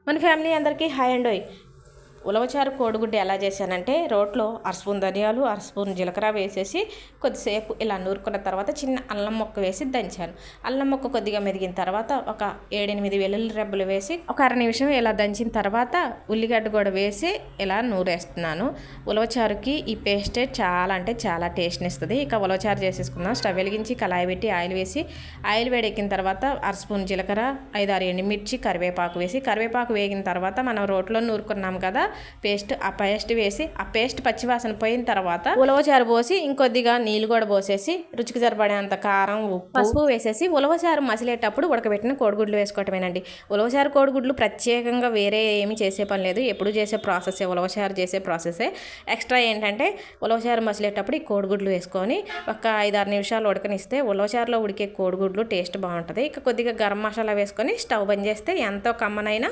మన ఫ్యామిలీ అందరికీ హాయ్ అండి. ఉలవచారు కోడిగుడ్డు ఎలా చేశానంటే, రోట్లో అరస్పూన్ ధనియాలు, అరస్పూన్ జీలకర్ర వేసేసి కొద్దిసేపు ఇలా నూరుకున్న తర్వాత చిన్న అల్లం ముక్క వేసి దంచాను. అల్లం ముక్క కొద్దిగా మెదిగిన తర్వాత ఒక 7-8 వెల్లుల్లి రెబ్బలు వేసి ఒక అర నిమిషం ఇలా దంచిన తర్వాత ఉల్లిగడ్డ కూడా వేసి ఇలా నూరేస్తున్నాను. ఉలవచారుకి ఈ పేస్టే చాలా అంటే చాలా టేస్ట్ని ఇస్తుంది. ఇక ఉలవచారు చేసేసుకుందాం. స్టవ్ వెలిగించి కళాయి పెట్టి ఆయిల్ వేసి, ఆయిల్ వేడెక్కిన తర్వాత అరస్పూన్ జీలకర్ర, 5-6 ఎండుమిర్చి, కరివేపాకు వేసి, కరివేపాకు వేగిన తర్వాత మనం రోట్లో నూరుకున్నాం కదా ఆ పేస్ట్ వేసి, ఆ పేస్ట్ పచ్చివాసన పోయిన తర్వాత ఉలవచారు పోసి ఇంకొద్దిగా నీళ్ళు కూడా పోసేసి రుచికి సరిపడేంత కారం, ఉప్పు, పసుపు వేసేసి ఉలవచారు మసిలేటప్పుడు ఉడకబెట్టిన కోడిగుడ్లు వేసుకోవటమేనండి. ఉలవచారు కోడిగుడ్లు ప్రత్యేకంగా వేరే ఏమీ చేసే పని లేదు. ఎప్పుడు చేసే ప్రాసెసే, ఉలవచారు చేసే ప్రాసెసే. ఎక్స్ట్రా ఏంటంటే ఉలవచారు మసిలేటప్పుడు ఈ కోడిగుడ్లు వేసుకొని ఒక 5-6 నిమిషాలు ఉడకనిస్తే ఉలవచారులో ఉడికే కోడిగుడ్లు టేస్ట్ బాగుంటుంది. ఇక కొద్దిగా గరం మసాలా వేసుకొని స్టవ్ బంద్ చేస్తే ఎంతో కమ్మనైనా